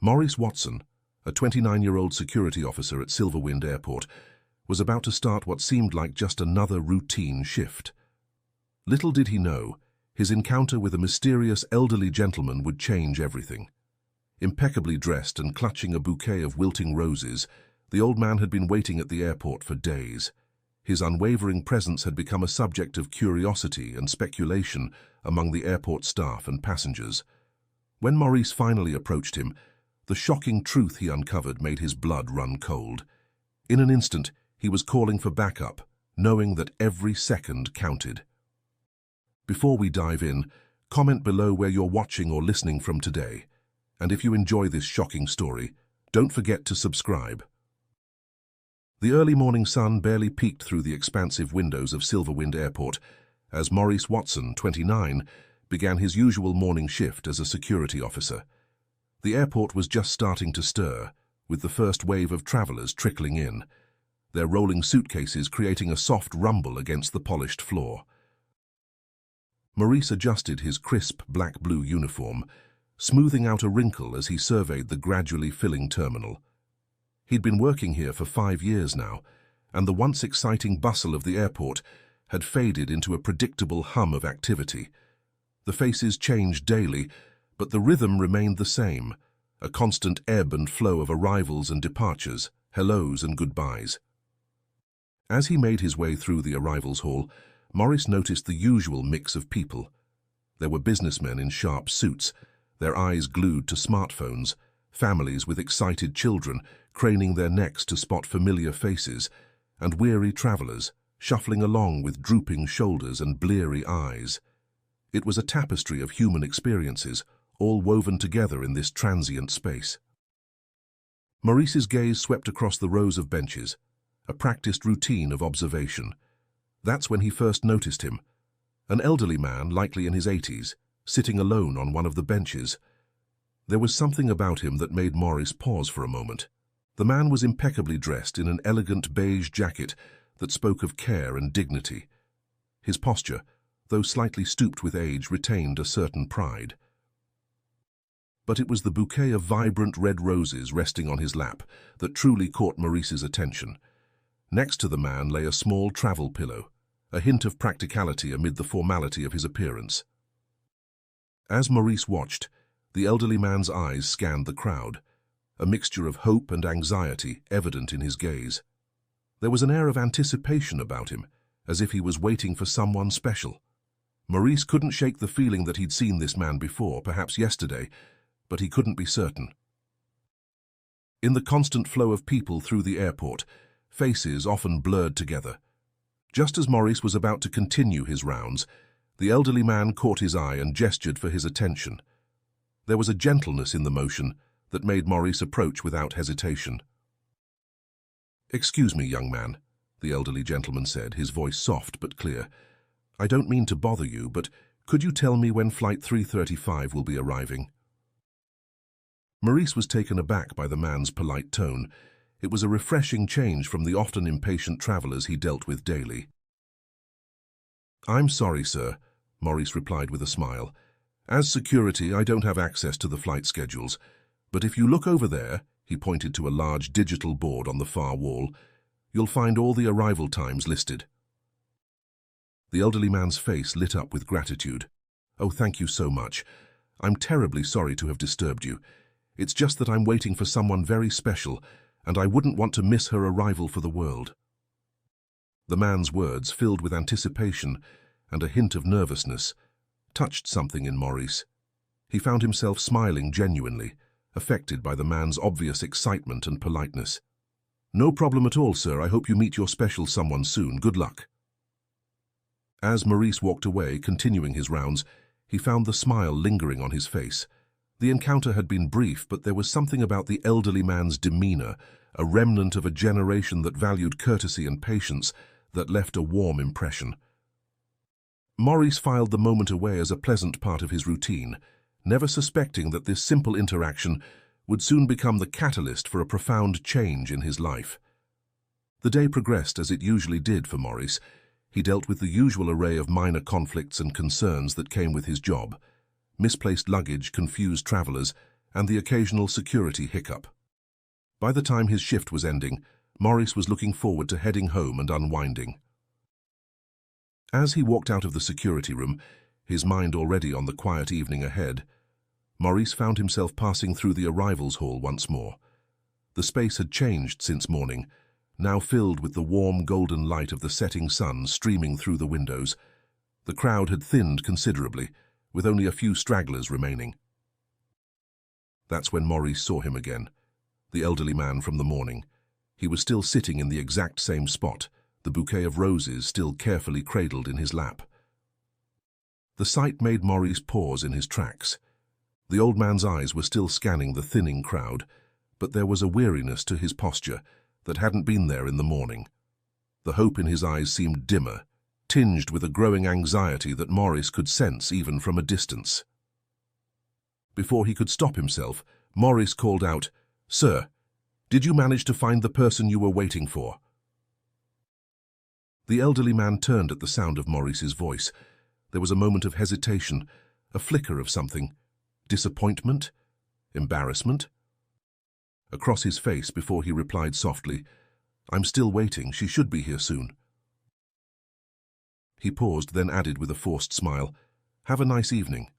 Maurice Watson, a 29-year-old security officer at Silverwind Airport, was about to start what seemed like just another routine shift. Little did he know, his encounter with a mysterious elderly gentleman would change everything. Impeccably dressed and clutching a bouquet of wilting roses, the old man had been waiting at the airport for days. His unwavering presence had become a subject of curiosity and speculation among the airport staff and passengers. When Maurice finally approached him, the shocking truth he uncovered made his blood run cold. In an instant, he was calling for backup, knowing that every second counted. Before we dive in, comment below where you're watching or listening from today. And if you enjoy this shocking story, don't forget to subscribe. The early morning sun barely peeked through the expansive windows of Silverwind Airport as Maurice Watson, 29, began his usual morning shift as a security officer. The airport was just starting to stir, with the first wave of travelers trickling in, their rolling suitcases creating a soft rumble against the polished floor. Maurice adjusted his crisp black-blue uniform, smoothing out a wrinkle as he surveyed the gradually filling terminal. He'd been working here for 5 years now, and the once exciting bustle of the airport had faded into a predictable hum of activity. The faces changed daily, but the rhythm remained the same, a constant ebb and flow of arrivals and departures, hellos and goodbyes. As he made his way through the arrivals hall, Maurice noticed the usual mix of people. There were businessmen in sharp suits, their eyes glued to smartphones, families with excited children craning their necks to spot familiar faces, and weary travelers shuffling along with drooping shoulders and bleary eyes. It was a tapestry of human experiences, all woven together in this transient space. Maurice's gaze swept across the rows of benches, a practiced routine of observation. That's when he first noticed him, an elderly man, likely in his 80s, sitting alone on one of the benches. There was something about him that made Maurice pause for a moment. The man was impeccably dressed in an elegant beige jacket that spoke of care and dignity. His posture, though slightly stooped with age, retained a certain pride. But it was the bouquet of vibrant red roses resting on his lap that truly caught Maurice's attention. Next to the man lay a small travel pillow, a hint of practicality amid the formality of his appearance. As Maurice watched, the elderly man's eyes scanned the crowd, a mixture of hope and anxiety evident in his gaze. There was an air of anticipation about him, as if he was waiting for someone special. Maurice couldn't shake the feeling that he'd seen this man before, perhaps yesterday, but he couldn't be certain. In the constant flow of people through the airport, faces often blurred together. Just as Maurice was about to continue his rounds, the elderly man caught his eye and gestured for his attention. There was a gentleness in the motion that made Maurice approach without hesitation. "Excuse me, young man," the elderly gentleman said, his voice soft but clear. "I don't mean to bother you, but could you tell me when Flight 335 will be arriving?" Maurice was taken aback by the man's polite tone. It was a refreshing change from the often impatient travelers he dealt with daily. "I'm sorry, sir," Maurice replied with a smile. "As security, I don't have access to the flight schedules, but if you look over there," he pointed to a large digital board on the far wall, "you'll find all the arrival times listed." The elderly man's face lit up with gratitude. "Oh, thank you so much. I'm terribly sorry to have disturbed you. It's just that I'm waiting for someone very special, and I wouldn't want to miss her arrival for the world." The man's words, filled with anticipation and a hint of nervousness, touched something in Maurice. He found himself smiling genuinely, affected by the man's obvious excitement and politeness. "No problem at all, sir. I hope you meet your special someone soon. Good luck." As Maurice walked away, continuing his rounds, he found the smile lingering on his face. The encounter had been brief, but there was something about the elderly man's demeanor, a remnant of a generation that valued courtesy and patience, that left a warm impression. Maurice filed the moment away as a pleasant part of his routine, never suspecting that this simple interaction would soon become the catalyst for a profound change in his life. The day progressed as it usually did for Maurice. He dealt with the usual array of minor conflicts and concerns that came with his job: misplaced luggage, confused travelers, and the occasional security hiccup. By the time his shift was ending, Maurice was looking forward to heading home and unwinding. As he walked out of the security room, his mind already on the quiet evening ahead, Maurice found himself passing through the arrivals hall once more. The space had changed since morning, now filled with the warm golden light of the setting sun streaming through the windows. The crowd had thinned considerably, with only a few stragglers remaining. That's when Maurice saw him again, the elderly man from the morning. He was still sitting in the exact same spot, the bouquet of roses still carefully cradled in his lap. The sight made Maurice pause in his tracks. The old man's eyes were still scanning the thinning crowd, but there was a weariness to his posture that hadn't been there in the morning. The hope in his eyes seemed dimmer, tinged with a growing anxiety that Maurice could sense even from a distance. Before he could stop himself, Maurice called out, "Sir, did you manage to find the person you were waiting for?" The elderly man turned at the sound of Maurice's voice. There was a moment of hesitation, a flicker of something. Disappointment? Embarrassment? Across his face before he replied softly, "I'm still waiting. She should be here soon." He paused, then added with a forced smile, "Have a nice evening."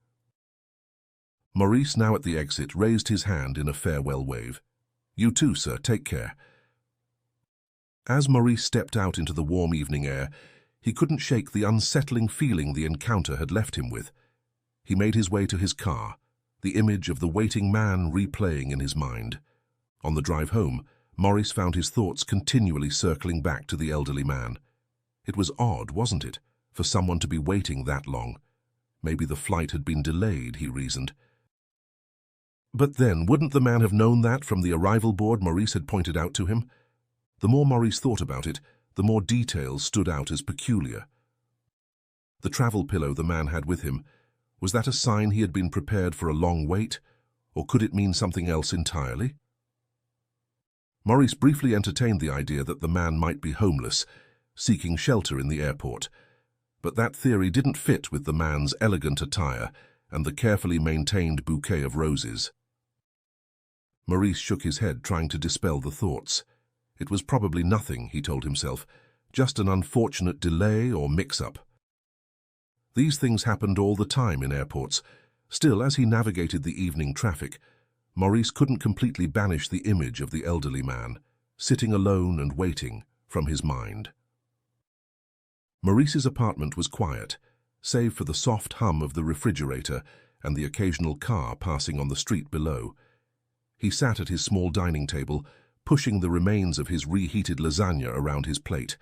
Maurice, now at the exit, raised his hand in a farewell wave. "You too, sir. Take care." As Maurice stepped out into the warm evening air, he couldn't shake the unsettling feeling the encounter had left him with. He made his way to his car, the image of the waiting man replaying in his mind. On the drive home, Maurice found his thoughts continually circling back to the elderly man. It was odd, wasn't it, for someone to be waiting that long? Maybe the flight had been delayed, he reasoned. But then, wouldn't the man have known that from the arrival board Maurice had pointed out to him? The more Maurice thought about it, the more details stood out as peculiar. The travel pillow the man had with him, was that a sign he had been prepared for a long wait, or could it mean something else entirely? Maurice briefly entertained the idea that the man might be homeless, seeking shelter in the airport, but that theory didn't fit with the man's elegant attire and the carefully maintained bouquet of roses. Maurice shook his head, trying to dispel the thoughts. It was probably nothing, he told himself, just an unfortunate delay or mix-up. These things happened all the time in airports. Still, as he navigated the evening traffic, Maurice couldn't completely banish the image of the elderly man, sitting alone and waiting, from his mind. Maurice's apartment was quiet, save for the soft hum of the refrigerator and the occasional car passing on the street below. He sat at his small dining table, pushing the remains of his reheated lasagna around his plate.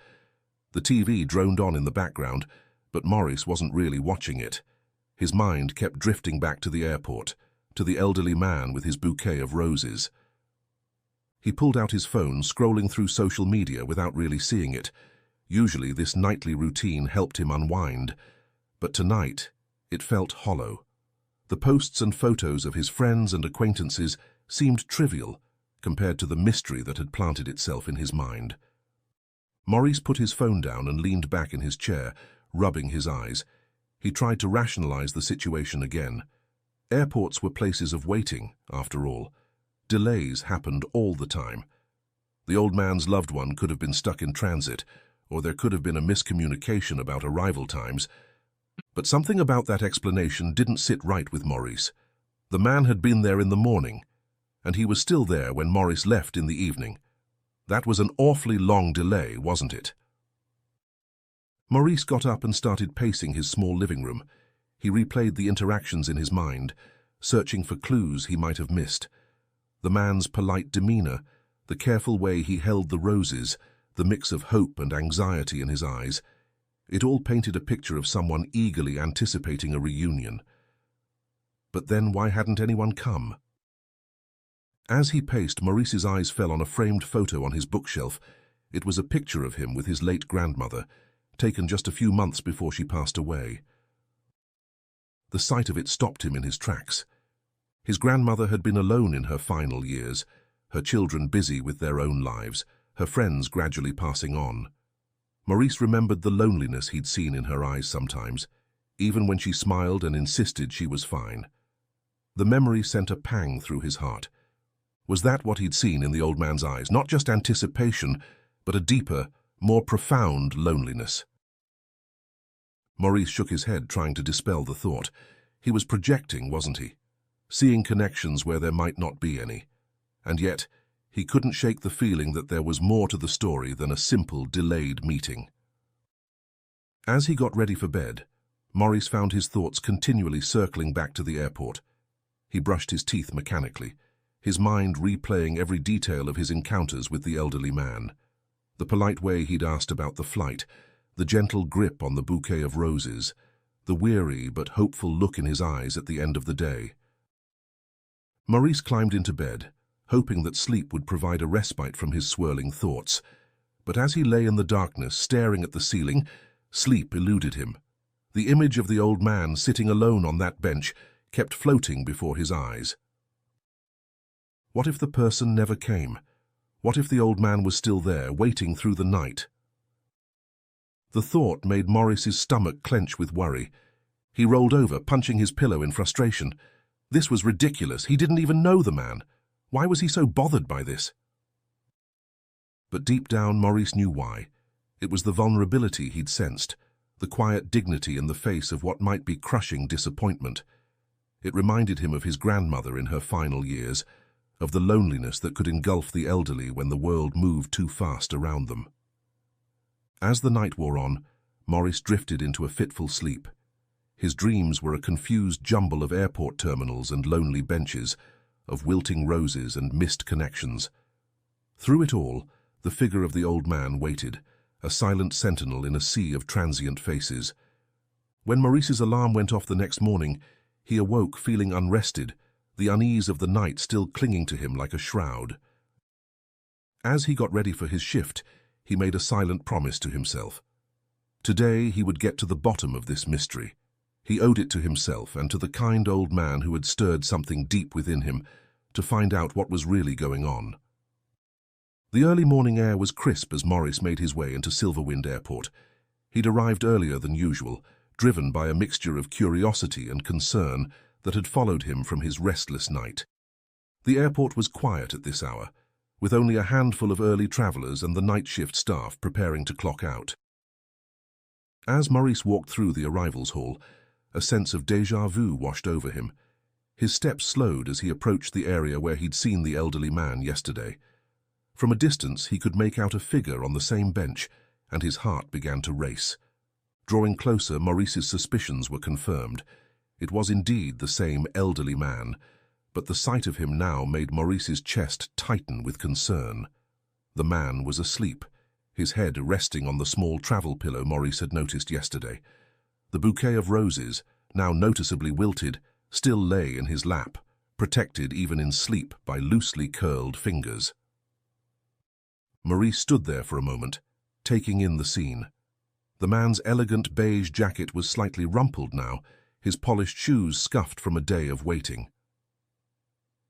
The TV droned on in the background, but Maurice wasn't really watching it. His mind kept drifting back to the airport, to the elderly man with his bouquet of roses. He pulled out his phone, scrolling through social media without really seeing it. Usually this nightly routine helped him unwind, but tonight it felt hollow. The posts and photos of his friends and acquaintances seemed trivial compared to the mystery that had planted itself in his mind. Maurice put his phone down and leaned back in his chair, rubbing his eyes. He tried to rationalize the situation again. Airports were places of waiting, after all. Delays happened all the time. The old man's loved one could have been stuck in transit, or there could have been a miscommunication about arrival times. But something about that explanation didn't sit right with Maurice. The man had been there in the morning, and he was still there when Maurice left in the evening. That was an awfully long delay, wasn't it? Maurice got up and started pacing his small living room. He replayed the interactions in his mind, searching for clues he might have missed. The man's polite demeanor, the careful way he held the roses, the mix of hope and anxiety in his eyes. It all painted a picture of someone eagerly anticipating a reunion. But then why hadn't anyone come? As he paced, Maurice's eyes fell on a framed photo on his bookshelf. It was a picture of him with his late grandmother, taken just a few months before she passed away. The sight of it stopped him in his tracks. His grandmother had been alone in her final years, her children busy with their own lives, her friends gradually passing on. Maurice remembered the loneliness he'd seen in her eyes sometimes, even when she smiled and insisted she was fine. The memory sent a pang through his heart. Was that what he'd seen in the old man's eyes? Not just anticipation, but a deeper, more profound loneliness. Maurice shook his head, trying to dispel the thought. He was projecting, wasn't he? Seeing connections where there might not be any. And yet, he couldn't shake the feeling that there was more to the story than a simple, delayed meeting. As he got ready for bed, Maurice found his thoughts continually circling back to the airport. He brushed his teeth mechanically, his mind replaying every detail of his encounters with the elderly man. The polite way he'd asked about the flight, the gentle grip on the bouquet of roses, the weary but hopeful look in his eyes at the end of the day. Maurice climbed into bed, hoping that sleep would provide a respite from his swirling thoughts. But as he lay in the darkness, staring at the ceiling, sleep eluded him. The image of the old man sitting alone on that bench kept floating before his eyes. What if the person never came? What if the old man was still there, waiting through the night? The thought made Maurice's stomach clench with worry. He rolled over, punching his pillow in frustration. This was ridiculous. He didn't even know the man. Why was he so bothered by this? But deep down, Maurice knew why. It was the vulnerability he'd sensed, the quiet dignity in the face of what might be crushing disappointment. It reminded him of his grandmother in her final years, of the loneliness that could engulf the elderly when the world moved too fast around them. As the night wore on, Maurice drifted into a fitful sleep. His dreams were a confused jumble of airport terminals and lonely benches, of wilting roses and missed connections. Through it all, the figure of the old man waited, a silent sentinel in a sea of transient faces. When Maurice's alarm went off the next morning, he awoke feeling unrested, the unease of the night still clinging to him like a shroud. As he got ready for his shift, he made a silent promise to himself. Today he would get to the bottom of this mystery. He owed it to himself and to the kind old man who had stirred something deep within him to find out what was really going on. The early morning air was crisp as Maurice made his way into Silverwind Airport. He'd arrived earlier than usual, driven by a mixture of curiosity and concern that had followed him from his restless night. The airport was quiet at this hour, with only a handful of early travelers and the night shift staff preparing to clock out. As Maurice walked through the arrivals hall, a sense of déjà vu washed over him. His steps slowed as he approached the area where he'd seen the elderly man yesterday. From a distance, he could make out a figure on the same bench, and his heart began to race. Drawing closer, Maurice's suspicions were confirmed. It was indeed the same elderly man, but the sight of him now made Maurice's chest tighten with concern. The man was asleep, his head resting on the small travel pillow Maurice had noticed yesterday. The bouquet of roses, now noticeably wilted, still lay in his lap, protected even in sleep by loosely curled fingers. Maurice stood there for a moment, taking in the scene. The man's elegant beige jacket was slightly rumpled now, his polished shoes scuffed from a day of waiting.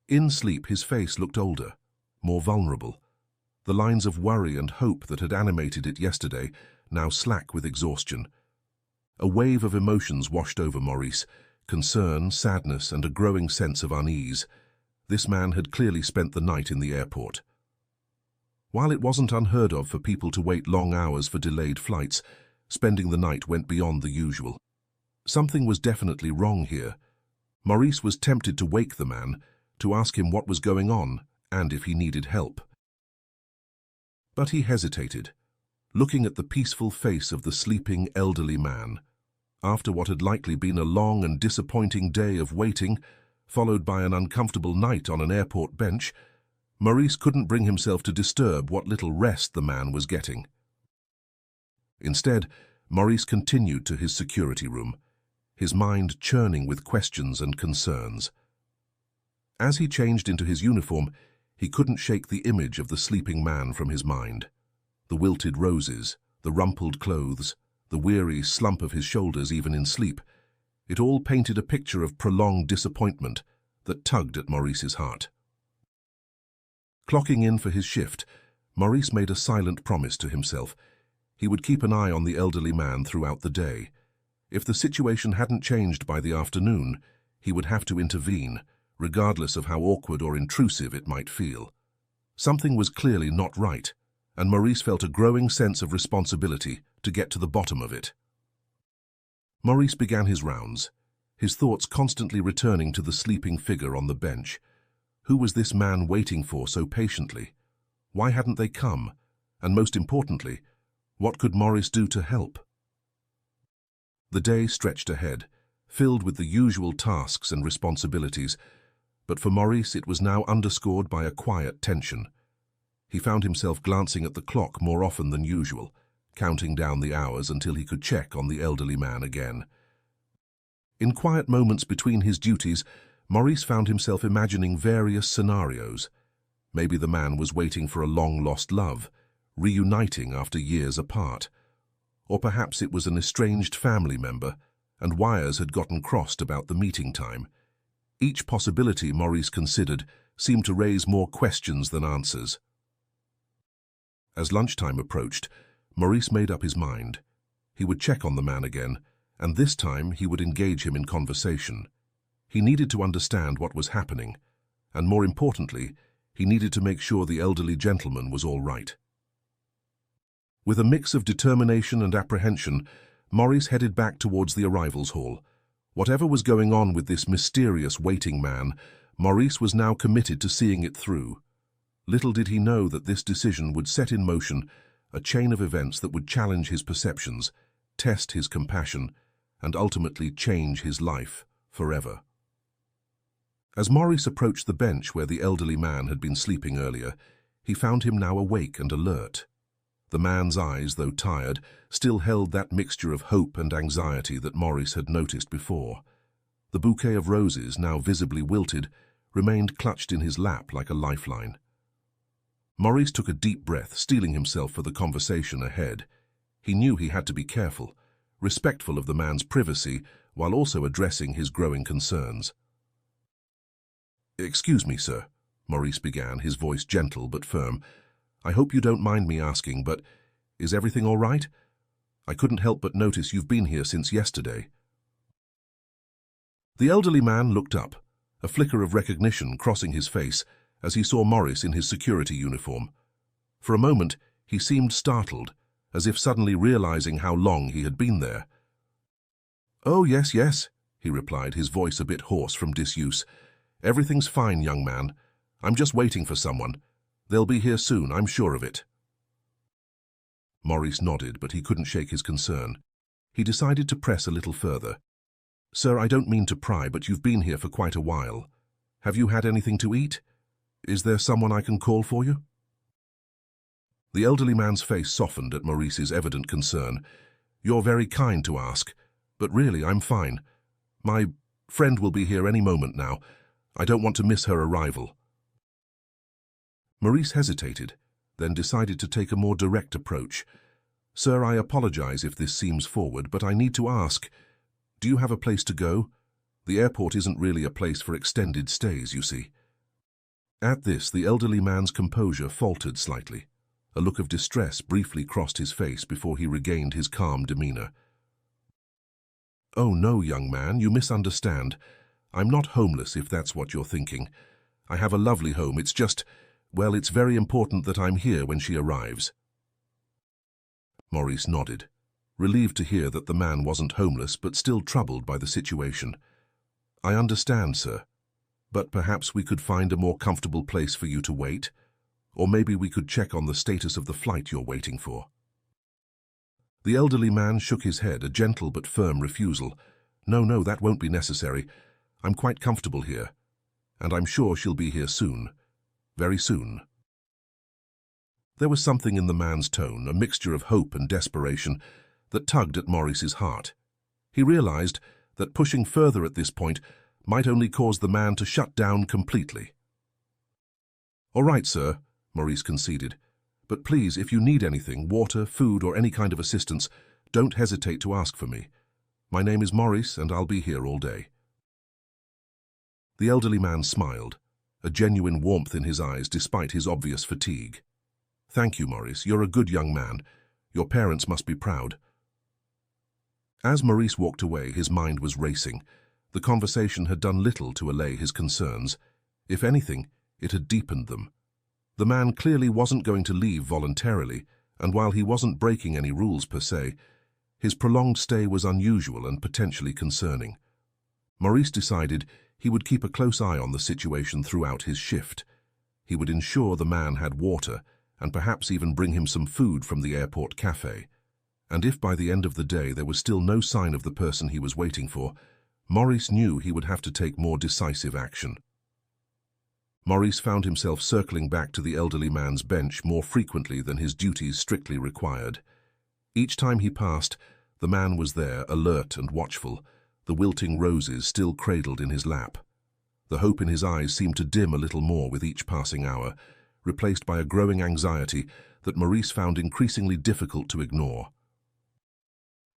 In sleep, his face looked older, more vulnerable. The lines of worry and hope that had animated it yesterday, now slack with exhaustion. A wave of emotions washed over Maurice, concern, sadness, and a growing sense of unease. This man had clearly spent the night in the airport. While it wasn't unheard of for people to wait long hours for delayed flights, spending the night went beyond the usual. Something was definitely wrong here. Maurice was tempted to wake the man, to ask him what was going on, and if he needed help. But he hesitated, looking at the peaceful face of the sleeping elderly man. After what had likely been a long and disappointing day of waiting, followed by an uncomfortable night on an airport bench, Maurice couldn't bring himself to disturb what little rest the man was getting. Instead, Maurice continued to his security room, his mind churning with questions and concerns. As he changed into his uniform, he couldn't shake the image of the sleeping man from his mind. The wilted roses, the rumpled clothes, the weary slump of his shoulders even in sleep, it all painted a picture of prolonged disappointment that tugged at Maurice's heart. Clocking in for his shift, Maurice made a silent promise to himself. He would keep an eye on the elderly man throughout the day. If the situation hadn't changed by the afternoon, he would have to intervene, regardless of how awkward or intrusive it might feel. Something was clearly not right, and Maurice felt a growing sense of responsibility to get to the bottom of it. Maurice began his rounds, his thoughts constantly returning to the sleeping figure on the bench. Who was this man waiting for so patiently? Why hadn't they come? And most importantly, what could Maurice do to help? The day stretched ahead, filled with the usual tasks and responsibilities, but for Maurice it was now underscored by a quiet tension. He found himself glancing at the clock more often than usual, counting down the hours until he could check on the elderly man again. In quiet moments between his duties, Maurice found himself imagining various scenarios. Maybe the man was waiting for a long-lost love, reuniting after years apart. Or perhaps it was an estranged family member, and wires had gotten crossed about the meeting time. Each possibility Maurice considered seemed to raise more questions than answers. As lunchtime approached, Maurice made up his mind. He would check on the man again, and this time he would engage him in conversation. He needed to understand what was happening, and more importantly, he needed to make sure the elderly gentleman was all right. With a mix of determination and apprehension, Maurice headed back towards the arrivals hall. Whatever was going on with this mysterious waiting man, Maurice was now committed to seeing it through. Little did he know that this decision would set in motion a chain of events that would challenge his perceptions, test his compassion, and ultimately change his life forever. As Maurice approached the bench where the elderly man had been sleeping earlier, he found him now awake and alert. The man's eyes, though tired, still held that mixture of hope and anxiety that Maurice had noticed before. The bouquet of roses, now visibly wilted, remained clutched in his lap like a lifeline. Maurice took a deep breath, steeling himself for the conversation ahead. He knew he had to be careful, respectful of the man's privacy, while also addressing his growing concerns. "Excuse me, sir," Maurice began, his voice gentle but firm. "I hope you don't mind me asking, but is everything all right? I couldn't help but notice you've been here since yesterday." The elderly man looked up, a flicker of recognition crossing his face as he saw Maurice in his security uniform. For a moment, he seemed startled, as if suddenly realizing how long he had been there. "Oh, yes, yes," he replied, his voice a bit hoarse from disuse. "Everything's fine, young man. I'm just waiting for someone. They'll be here soon, I'm sure of it." Maurice nodded, but he couldn't shake his concern. He decided to press a little further. "Sir, I don't mean to pry, but you've been here for quite a while. Have you had anything to eat? Is there someone I can call for you?" The elderly man's face softened at Maurice's evident concern. "You're very kind to ask, but really, I'm fine. My friend will be here any moment now. I don't want to miss her arrival." Maurice hesitated, then decided to take a more direct approach. "Sir, I apologize if this seems forward, but I need to ask, do you have a place to go? The airport isn't really a place for extended stays, you see." At this, the elderly man's composure faltered slightly. A look of distress briefly crossed his face before he regained his calm demeanor. "Oh no, young man, you misunderstand. I'm not homeless, if that's what you're thinking. I have a lovely home. It's just, well, it's very important that I'm here when she arrives." Maurice nodded, relieved to hear that the man wasn't homeless but still troubled by the situation. "I understand, sir, but perhaps we could find a more comfortable place for you to wait, or maybe we could check on the status of the flight you're waiting for." The elderly man shook his head, a gentle but firm refusal. No, that won't be necessary. I'm quite comfortable here, and I'm sure she'll be here soon. Very soon." There was something in the man's tone, a mixture of hope and desperation, that tugged at Maurice's heart. He realized that pushing further at this point might only cause the man to shut down completely. "All right, sir," Maurice conceded, "but please, if you need anything, water, food, or any kind of assistance, don't hesitate to ask for me. My name is Maurice, and I'll be here all day." The elderly man smiled, a genuine warmth in his eyes despite his obvious fatigue. "Thank you, Maurice. You're a good young man. Your parents must be proud." As Maurice walked away, his mind was racing. The conversation had done little to allay his concerns. If anything, it had deepened them. The man clearly wasn't going to leave voluntarily, and while he wasn't breaking any rules per se, his prolonged stay was unusual and potentially concerning. Maurice decided he would keep a close eye on the situation throughout his shift. He would ensure the man had water, and perhaps even bring him some food from the airport cafe. And if by the end of the day there was still no sign of the person he was waiting for, Maurice knew he would have to take more decisive action. Maurice found himself circling back to the elderly man's bench more frequently than his duties strictly required. Each time he passed, the man was there, alert and watchful, the wilting roses still cradled in his lap. The hope in his eyes seemed to dim a little more with each passing hour, replaced by a growing anxiety that Maurice found increasingly difficult to ignore.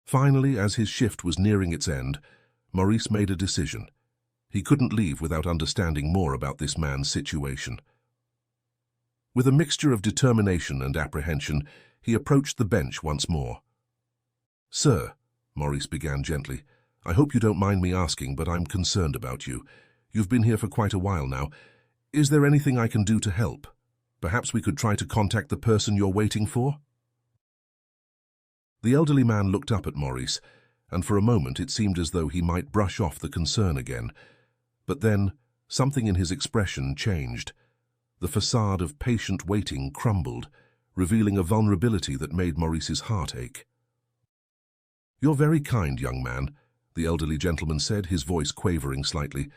Finally, as his shift was nearing its end, Maurice made a decision. He couldn't leave without understanding more about this man's situation. With a mixture of determination and apprehension, he approached the bench once more. "Sir," Maurice began gently, "I hope you don't mind me asking, but I'm concerned about you. You've been here for quite a while now. Is there anything I can do to help? Perhaps we could try to contact the person you're waiting for?" The elderly man looked up at Maurice, and for a moment it seemed as though he might brush off the concern again. But then, something in his expression changed. The facade of patient waiting crumbled, revealing a vulnerability that made Maurice's heart ache. "You're very kind, young man," the elderly gentleman said, his voice quavering slightly.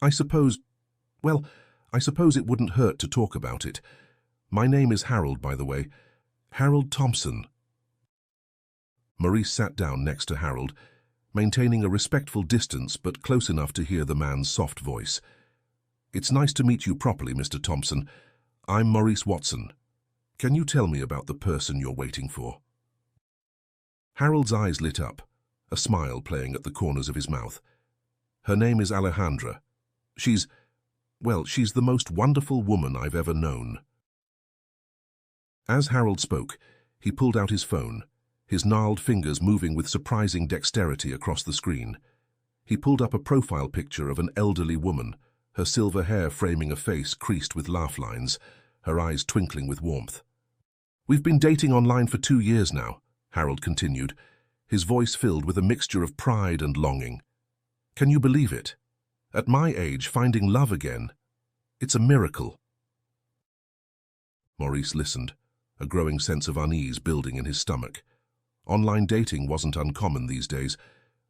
I suppose it wouldn't hurt to talk about it. My name is Harold, by the way. Harold Thompson." Maurice sat down next to Harold, maintaining a respectful distance but close enough to hear the man's soft voice. "It's nice to meet you properly, Mr. Thompson. I'm Maurice Watson. Can you tell me about the person you're waiting for?" Harold's eyes lit up, a smile playing at the corners of his mouth. "Her name is Alejandra. She's the most wonderful woman I've ever known." As Harold spoke, he pulled out his phone, his gnarled fingers moving with surprising dexterity across the screen. He pulled up a profile picture of an elderly woman, her silver hair framing a face creased with laugh lines, her eyes twinkling with warmth. "We've been dating online for 2 years now," Harold continued, his voice filled with a mixture of pride and longing. "Can you believe it? At my age, finding love again. It's a miracle." Maurice listened, a growing sense of unease building in his stomach. Online dating wasn't uncommon these days,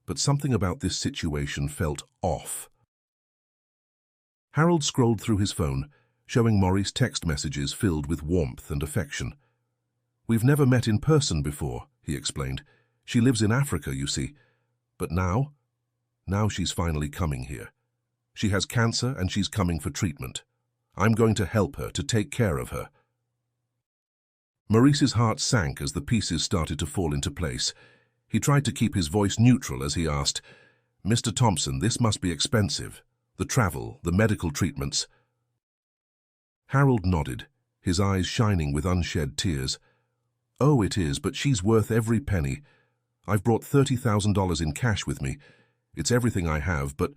but something about this situation felt off. Harold scrolled through his phone, showing Maurice text messages filled with warmth and affection. "We've never met in person before," he explained. "She lives in Africa, you see. But now she's finally coming here. She has cancer and she's coming for treatment. I'm going to help her, to take care of her." Maurice's heart sank as the pieces started to fall into place. He tried to keep his voice neutral as he asked, "Mr. Thompson, this must be expensive. The travel, the medical treatments." Harold nodded, his eyes shining with unshed tears. "Oh, it is, but she's worth every penny. I've brought $30,000 in cash with me. It's everything I have, but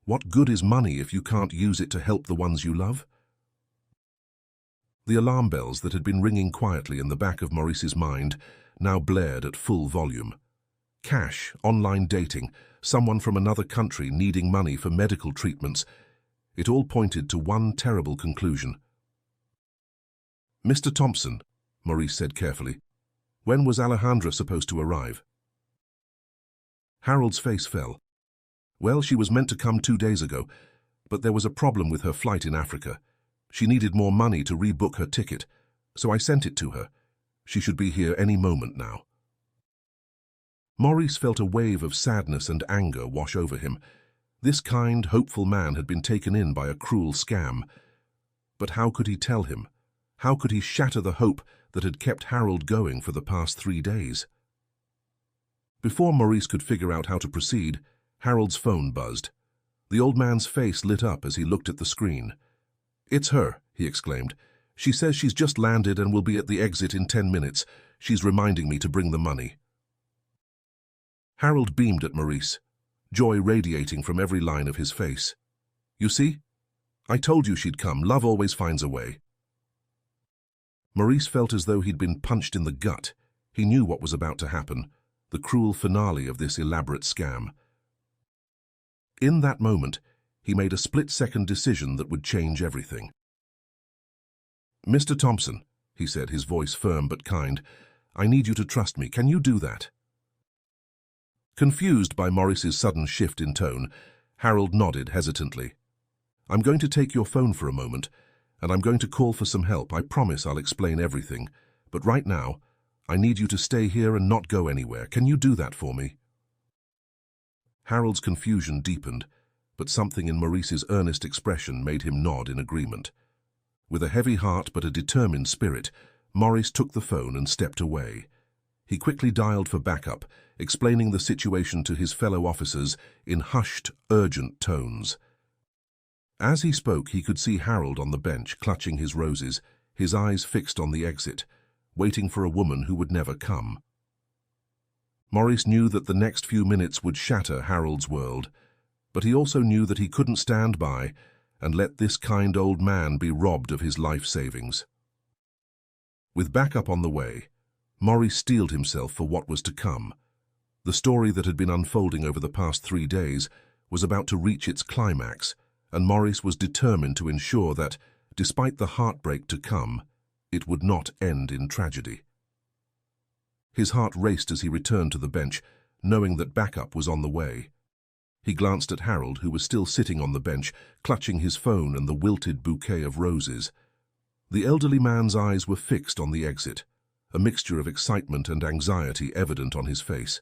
what good is money if you can't use it to help the ones you love?" The alarm bells that had been ringing quietly in the back of Maurice's mind now blared at full volume. Cash, online dating, someone from another country needing money for medical treatments. It all pointed to one terrible conclusion. "Mr. Thompson," Maurice said carefully, "when was Alejandra supposed to arrive?" Harold's face fell. "Well, she was meant to come 2 days ago, but there was a problem with her flight in Africa. She needed more money to rebook her ticket, so I sent it to her. She should be here any moment now." Maurice felt a wave of sadness and anger wash over him. This kind, hopeful man had been taken in by a cruel scam. But how could he tell him? How could he shatter the hope that had kept Harold going for the past 3 days? Before Maurice could figure out how to proceed, Harold's phone buzzed. The old man's face lit up as he looked at the screen. "It's her," he exclaimed. "She says she's just landed and will be at the exit in 10 minutes. She's reminding me to bring the money." Harold beamed at Maurice. joy radiating from every line of his face. "You see? I told you she'd come. Love always finds a way." Maurice felt as though he'd been punched in the gut. He knew what was about to happen, the cruel finale of this elaborate scam. In that moment, he made a split-second decision that would change everything. "Mr. Thompson," he said, his voice firm but kind, "I need you to trust me. Can you do that?" Confused by Maurice's sudden shift in tone, Harold nodded hesitantly. "I'm going to take your phone for a moment, and I'm going to call for some help. I promise I'll explain everything. But right now, I need you to stay here and not go anywhere. Can you do that for me?" Harold's confusion deepened, but something in Maurice's earnest expression made him nod in agreement. With a heavy heart but a determined spirit, Maurice took the phone and stepped away. He quickly dialed for backup, explaining the situation to his fellow officers in hushed, urgent tones. As he spoke, he could see Harold on the bench, clutching his roses, his eyes fixed on the exit, waiting for a woman who would never come. Maurice knew that the next few minutes would shatter Harold's world, but he also knew that he couldn't stand by and let this kind old man be robbed of his life savings. With backup on the way, Maurice steeled himself for what was to come. The story that had been unfolding over the past 3 days was about to reach its climax, and Maurice was determined to ensure that, despite the heartbreak to come, it would not end in tragedy. His heart raced as he returned to the bench, knowing that backup was on the way. He glanced at Harold, who was still sitting on the bench, clutching his phone and the wilted bouquet of roses. The elderly man's eyes were fixed on the exit, a mixture of excitement and anxiety evident on his face.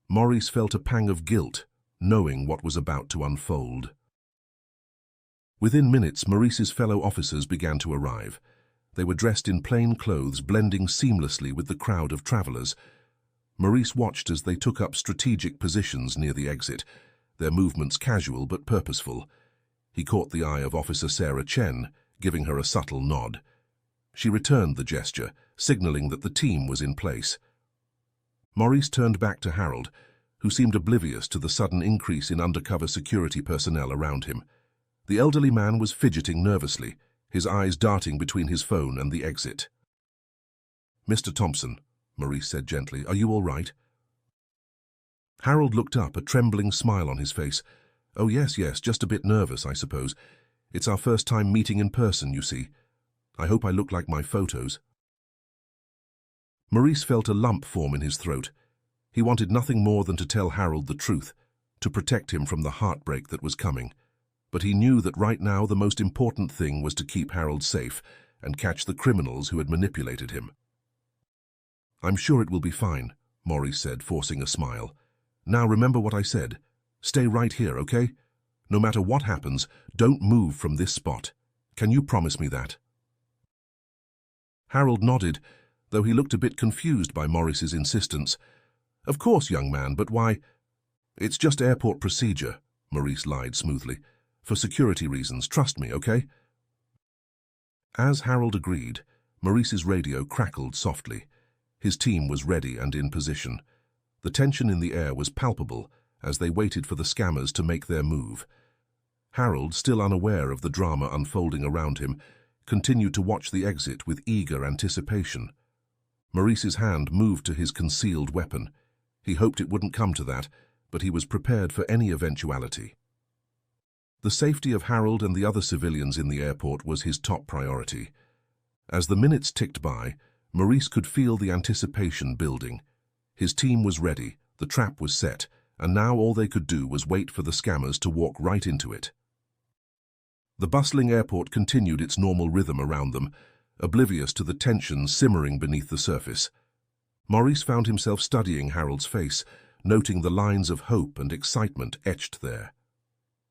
Maurice felt a pang of guilt, knowing what was about to unfold. Within minutes, Maurice's fellow officers began to arrive. They were dressed in plain clothes, blending seamlessly with the crowd of travelers. Maurice watched as they took up strategic positions near the exit, their movements casual but purposeful. He caught the eye of Officer Sarah Chen, giving her a subtle nod. She returned the gesture, signaling that the team was in place. Maurice turned back to Harold, who seemed oblivious to the sudden increase in undercover security personnel around him. The elderly man was fidgeting nervously, his eyes darting between his phone and the exit. "Mr. Thompson," Maurice said gently, "are you all right?" Harold looked up, a trembling smile on his face. "Oh, yes, just a bit nervous, I suppose. It's our first time meeting in person, you see. I hope I look like my photos." Maurice felt a lump form in his throat. He wanted nothing more than to tell Harold the truth, to protect him from the heartbreak that was coming. But he knew that right now the most important thing was to keep Harold safe and catch the criminals who had manipulated him. "I'm sure it will be fine," Maurice said, forcing a smile. "Now remember what I said. Stay right here, okay? No matter what happens, don't move from this spot. Can you promise me that?" Harold nodded, though he looked a bit confused by Maurice's insistence. "Of course, young man, but why?" "It's just airport procedure," Maurice lied smoothly. "For security reasons, trust me, okay?" As Harold agreed, Maurice's radio crackled softly. His team was ready and in position. The tension in the air was palpable as they waited for the scammers to make their move. Harold, still unaware of the drama unfolding around him, continued to watch the exit with eager anticipation. Maurice's hand moved to his concealed weapon. He hoped it wouldn't come to that, but he was prepared for any eventuality. The safety of Harold and the other civilians in the airport was his top priority. As the minutes ticked by, Maurice could feel the anticipation building. His team was ready, the trap was set, and now all they could do was wait for the scammers to walk right into it. The bustling airport continued its normal rhythm around them, oblivious to the tension simmering beneath the surface. Maurice found himself studying Harold's face, noting the lines of hope and excitement etched there.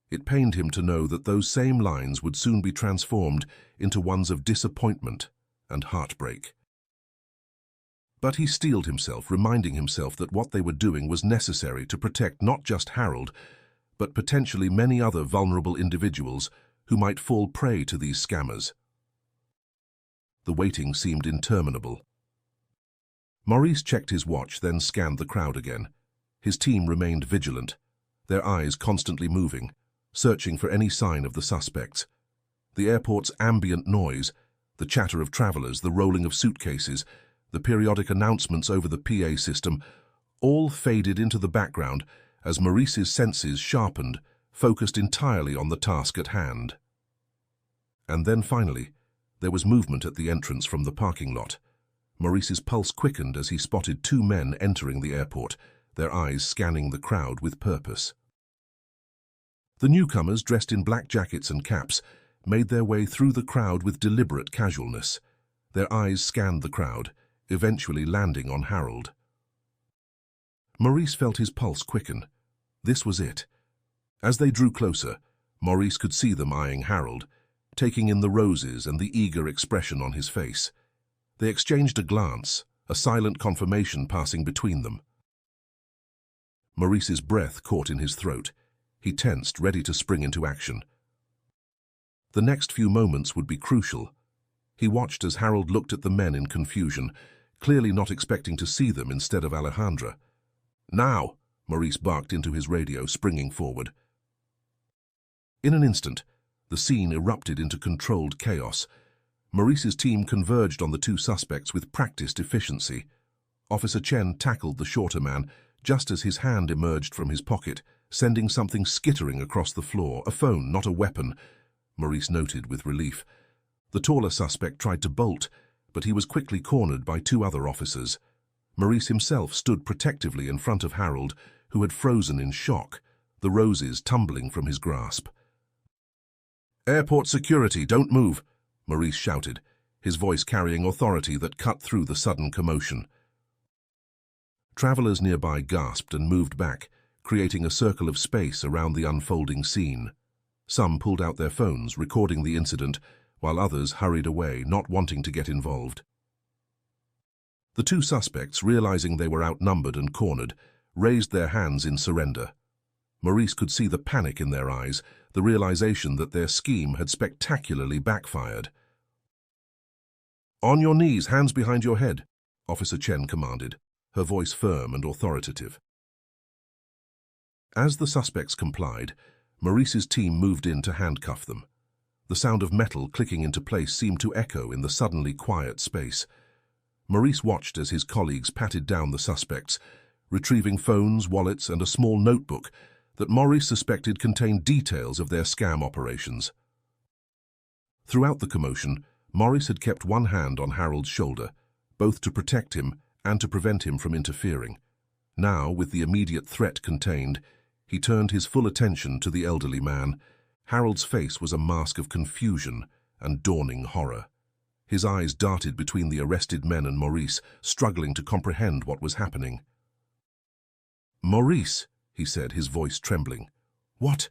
It pained him to know that those same lines would soon be transformed into ones of disappointment and heartbreak. But he steeled himself, reminding himself that what they were doing was necessary to protect not just Harold, but potentially many other vulnerable individuals who might fall prey to these scammers. The waiting seemed interminable. Maurice checked his watch, then scanned the crowd again. His team remained vigilant. their eyes constantly moving, searching for any sign of the suspects. The airport's ambient noise, the chatter of travelers, the rolling of suitcases, the periodic announcements over the PA system, all faded into the background as Maurice's senses sharpened, focused entirely on the task at hand. And then finally, there was movement at the entrance from the parking lot. Maurice's pulse quickened as he spotted two men entering the airport, their eyes scanning the crowd with purpose. The newcomers, dressed in black jackets and caps, made their way through the crowd with deliberate casualness. Their eyes scanned the crowd, eventually landing on Harold. Maurice felt his pulse quicken. This was it. As they drew closer, Maurice could see them eyeing Harold, taking in the roses and the eager expression on his face. They exchanged a glance, a silent confirmation passing between them. Maurice's breath caught in his throat. He tensed, ready to spring into action. The next few moments would be crucial. He watched as Harold looked at the men in confusion, clearly not expecting to see them instead of Alejandra. "Now!" Maurice barked into his radio, springing forward. In an instant, the scene erupted into controlled chaos. Maurice's team converged on the two suspects with practiced efficiency. Officer Chen tackled the shorter man just as his hand emerged from his pocket, sending something skittering across the floor. A phone, not a weapon, Maurice noted with relief. The taller suspect tried to bolt, but he was quickly cornered by two other officers. Maurice himself stood protectively in front of Harold, who had frozen in shock, the roses tumbling from his grasp. "Airport security, don't move!" Maurice shouted, his voice carrying authority that cut through the sudden commotion. Travelers nearby gasped and moved back, creating a circle of space around the unfolding scene. Some pulled out their phones, recording the incident, while others hurried away, not wanting to get involved. The two suspects, realizing they were outnumbered and cornered, raised their hands in surrender. Maurice could see the panic in their eyes, the realization that their scheme had spectacularly backfired. "On your knees, hands behind your head," Officer Chen commanded, her voice firm and authoritative. As the suspects complied, Maurice's team moved in to handcuff them. The sound of metal clicking into place seemed to echo in the suddenly quiet space. Maurice watched as his colleagues patted down the suspects, retrieving phones, wallets, and a small notebook that Maurice suspected contained details of their scam operations. Throughout the commotion, Maurice had kept one hand on Harold's shoulder, both to protect him and to prevent him from interfering. Now, with the immediate threat contained, he turned his full attention to the elderly man. Harold's face was a mask of confusion and dawning horror. His eyes darted between the arrested men and Maurice, struggling to comprehend what was happening. "Maurice," he said, his voice trembling. What's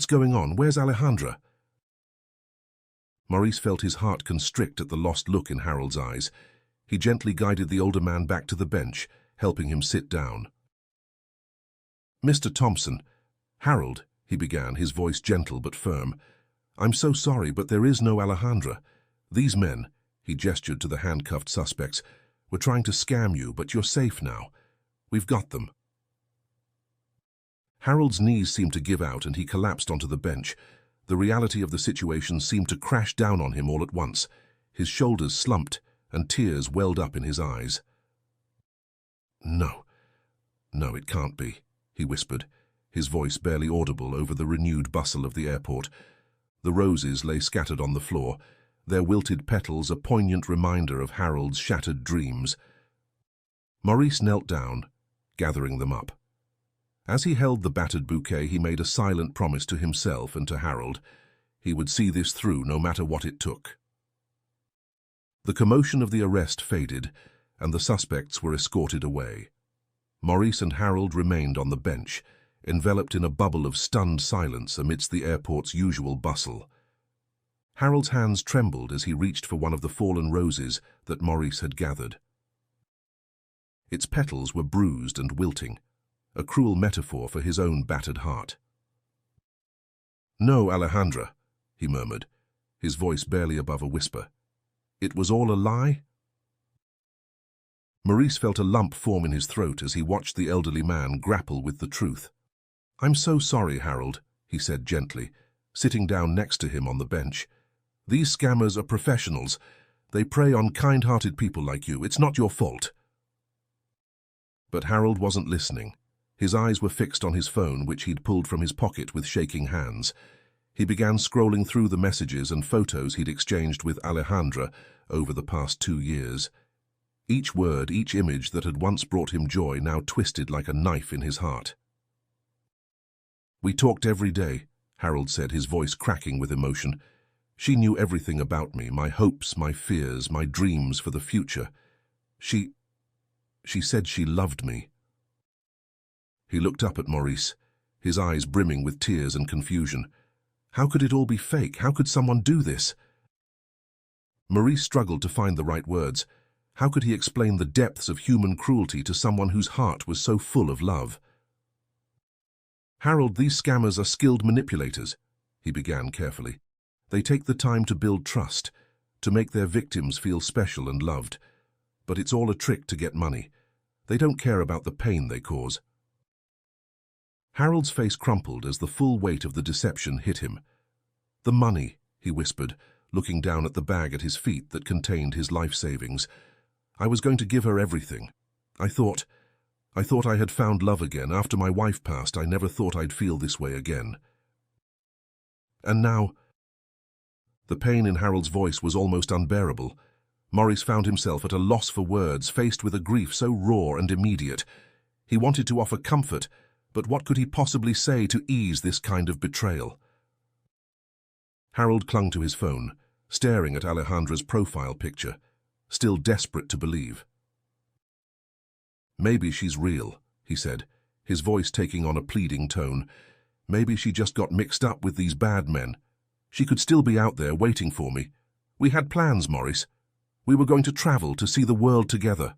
going on? Where's Alejandra?" Maurice felt his heart constrict at the lost look in Harold's eyes. He gently guided the older man back to the bench, helping him sit down. "Mr. Thompson, Harold," he began, his voice gentle but firm. "I'm so sorry, but there is no Alejandra. These men," he gestured to the handcuffed suspects, "were trying to scam you, but you're safe now. We've got them." Harold's knees seemed to give out and he collapsed onto the bench. The reality of the situation seemed to crash down on him all at once. His shoulders slumped and tears welled up in his eyes. No, it can't be," he whispered, his voice barely audible over the renewed bustle of the airport. The roses lay scattered on the floor, their wilted petals a poignant reminder of Harold's shattered dreams. Maurice knelt down, gathering them up. As he held the battered bouquet, he made a silent promise to himself and to Harold. He would see this through no matter what it took. The commotion of the arrest faded, and the suspects were escorted away. Maurice and Harold remained on the bench, enveloped in a bubble of stunned silence amidst the airport's usual bustle. Harold's hands trembled as he reached for one of the fallen roses that Maurice had gathered. Its petals were bruised and wilting, a cruel metaphor for his own battered heart. "No, Alejandra," he murmured, his voice barely above a whisper. "It was all a lie?" Maurice felt a lump form in his throat as he watched the elderly man grapple with the truth. "I'm so sorry, Harold," he said gently, sitting down next to him on the bench. "These scammers are professionals. They prey on kind-hearted people like you. It's not your fault." But Harold wasn't listening. His eyes were fixed on his phone, which he'd pulled from his pocket with shaking hands. He began scrolling through the messages and photos he'd exchanged with Alejandra over the past 2 years. Each word, each image that had once brought him joy now twisted like a knife in his heart. "We talked every day," Harold said, his voice cracking with emotion. "She knew everything about me, my hopes, my fears, my dreams for the future. She said she loved me." He looked up at Maurice, his eyes brimming with tears and confusion. How could it all be fake? How could someone do this? Maurice struggled to find the right words. How could he explain the depths of human cruelty to someone whose heart was so full of love? "Harold, these scammers are skilled manipulators," he began carefully. "They take the time to build trust, to make their victims feel special and loved. But it's all a trick to get money. They don't care about the pain they cause." Harold's face crumpled as the full weight of the deception hit him. "The money," he whispered, looking down at the bag at his feet that contained his life savings. "I was going to give her everything. I thought I had found love again. After my wife passed, I never thought I'd feel this way again. And now—" The pain in Harold's voice was almost unbearable. Maurice found himself at a loss for words, faced with a grief so raw and immediate. He wanted to offer comfort, but what could he possibly say to ease this kind of betrayal? Harold clung to his phone, staring at Alejandra's profile picture, still desperate to believe. "Maybe she's real," he said, his voice taking on a pleading tone. "Maybe she just got mixed up with these bad men. She could still be out there waiting for me. We had plans, Maurice. We were going to travel to see the world together."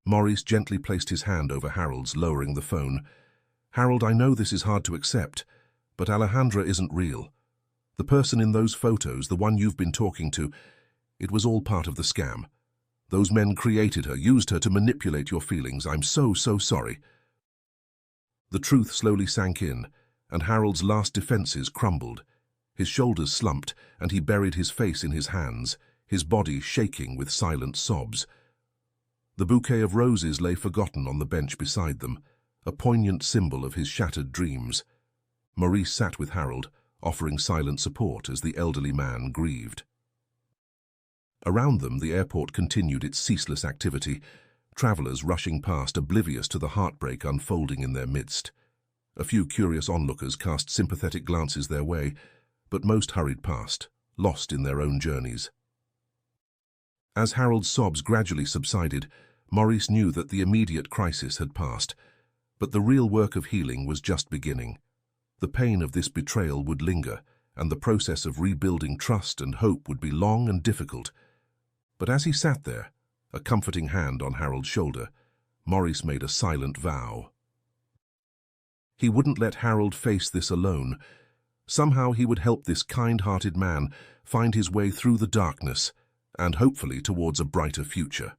Maurice gently placed his hand over Harold's, lowering the phone. "Harold, I know this is hard to accept, but Alejandra isn't real. The person in those photos, the one you've been talking to, it was all part of the scam. Those men created her, used her to manipulate your feelings. I'm so sorry." The truth slowly sank in, and Harold's last defenses crumbled. His shoulders slumped, and he buried his face in his hands, his body shaking with silent sobs. The bouquet of roses lay forgotten on the bench beside them, a poignant symbol of his shattered dreams. Maurice sat with Harold, offering silent support as the elderly man grieved. Around them, the airport continued its ceaseless activity, travelers rushing past, oblivious to the heartbreak unfolding in their midst. A few curious onlookers cast sympathetic glances their way, but most hurried past, lost in their own journeys. As Harold's sobs gradually subsided, Maurice knew that the immediate crisis had passed, but the real work of healing was just beginning. The pain of this betrayal would linger, and the process of rebuilding trust and hope would be long and difficult. But as he sat there, a comforting hand on Harold's shoulder, Maurice made a silent vow. He wouldn't let Harold face this alone. Somehow he would help this kind-hearted man find his way through the darkness, and hopefully towards a brighter future.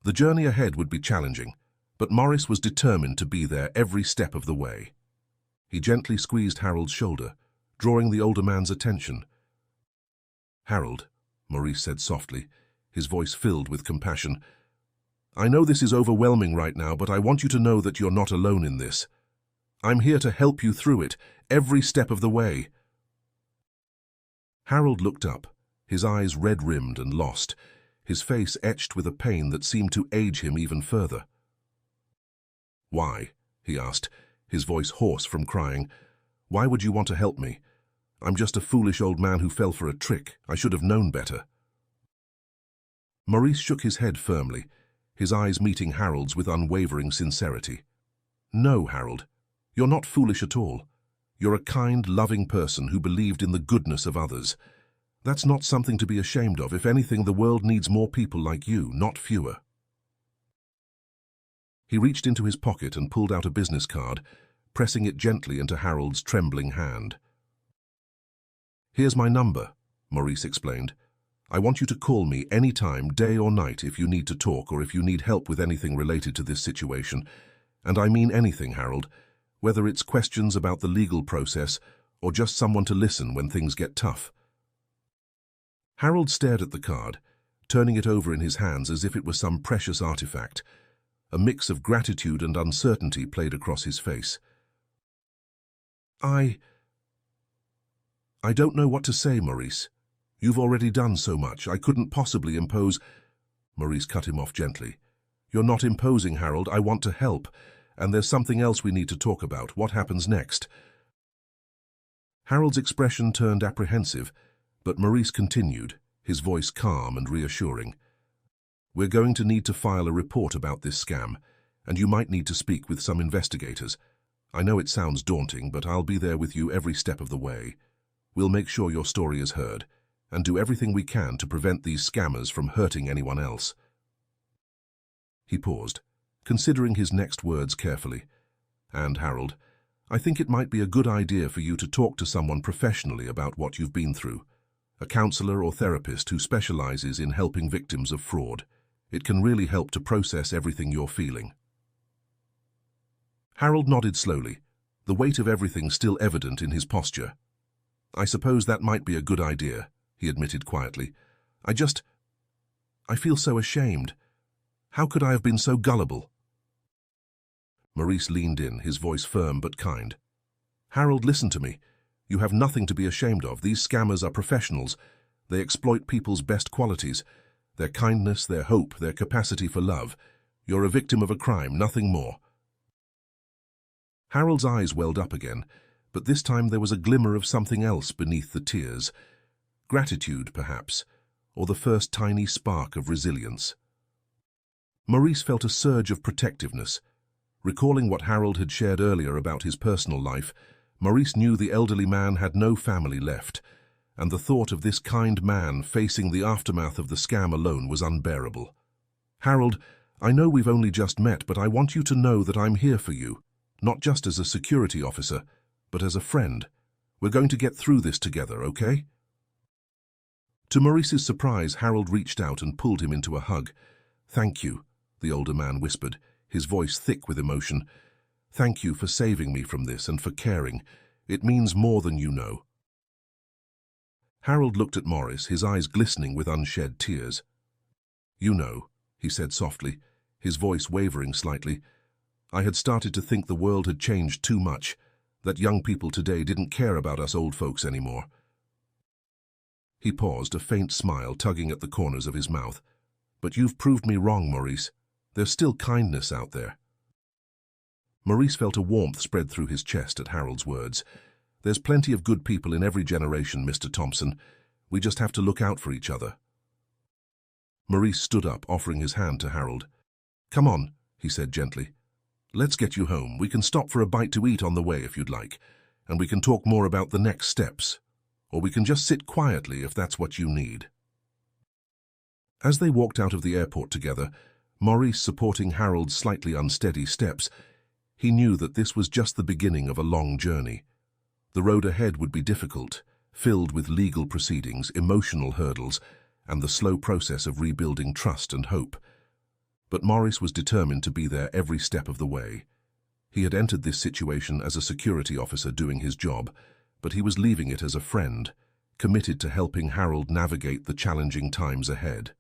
The journey ahead would be challenging, but Maurice was determined to be there every step of the way. He gently squeezed Harold's shoulder, drawing the older man's attention. "Harold," Maurice said softly, his voice filled with compassion, "I know this is overwhelming right now, but I want you to know that you're not alone in this. I'm here to help you through it, every step of the way." Harold looked up, his eyes red-rimmed and lost, his face etched with a pain that seemed to age him even further. "Why?" he asked, his voice hoarse from crying. "Why would you want to help me? I'm just a foolish old man who fell for a trick. I should have known better." Maurice shook his head firmly, his eyes meeting Harold's with unwavering sincerity. "No, Harold, you're not foolish at all. You're a kind, loving person who believed in the goodness of others. That's not something to be ashamed of. If anything, the world needs more people like you, not fewer." He reached into his pocket and pulled out a business card, pressing it gently into Harold's trembling hand. "Here's my number," Maurice explained. "I want you to call me any time, day or night, if you need to talk or if you need help with anything related to this situation. And I mean anything, Harold, whether it's questions about the legal process or just someone to listen when things get tough. Harold stared at the card, turning it over in his hands as if it was some precious artifact. A mix of gratitude and uncertainty played across his face. I don't know what to say, Maurice. You've already done so much. I couldn't possibly impose... Maurice cut him off gently. You're not imposing, Harold. I want to help. And there's something else we need to talk about. What happens next? Harold's expression turned apprehensive, but Maurice continued, his voice calm and reassuring. We're going to need to file a report about this scam, and you might need to speak with some investigators. I know it sounds daunting, but I'll be there with you every step of the way. We'll make sure your story is heard, and do everything we can to prevent these scammers from hurting anyone else. He paused, considering his next words carefully. And, Harold, I think it might be a good idea for you to talk to someone professionally about what you've been through. A counselor or therapist who specializes in helping victims of fraud. It can really help to process everything you're feeling. Harold nodded slowly, the weight of everything still evident in his posture. I suppose that might be a good idea, he admitted quietly. I feel so ashamed. How could I have been so gullible? Maurice leaned in, his voice firm but kind. Harold, listen to me. You have nothing to be ashamed of. These scammers are professionals. They exploit people's best qualities, their kindness, their hope, their capacity for love. You're a victim of a crime, nothing more. Harold's eyes welled up again, but this time there was a glimmer of something else beneath the tears. Gratitude, perhaps, or the first tiny spark of resilience. Maurice felt a surge of protectiveness. Recalling what Harold had shared earlier about his personal life, Maurice knew the elderly man had no family left, and the thought of this kind man facing the aftermath of the scam alone was unbearable. Harold, I know we've only just met, but I want you to know that I'm here for you, not just as a security officer, but as a friend. We're going to get through this together, okay? To Maurice's surprise, Harold reached out and pulled him into a hug. Thank you, the older man whispered, his voice thick with emotion. Thank you for saving me from this and for caring. It means more than you know. Harold looked at Maurice, his eyes glistening with unshed tears. You know, he said softly, his voice wavering slightly. I had started to think the world had changed too much, that young people today didn't care about us old folks anymore. He paused, a faint smile tugging at the corners of his mouth. But you've proved me wrong, Maurice. There's still kindness out there. Maurice felt a warmth spread through his chest at Harold's words. There's plenty of good people in every generation, Mr. Thompson. We just have to look out for each other. Maurice stood up, offering his hand to Harold. Come on, he said gently. Let's get you home. We can stop for a bite to eat on the way if you'd like, and we can talk more about the next steps. Or we can just sit quietly if that's what you need. As they walked out of the airport together, Maurice supporting Harold's slightly unsteady steps, he knew that this was just the beginning of a long journey. The road ahead would be difficult, filled with legal proceedings, emotional hurdles, and the slow process of rebuilding trust and hope. But Maurice was determined to be there every step of the way. He had entered this situation as a security officer doing his job, but he was leaving it as a friend, committed to helping Harold navigate the challenging times ahead.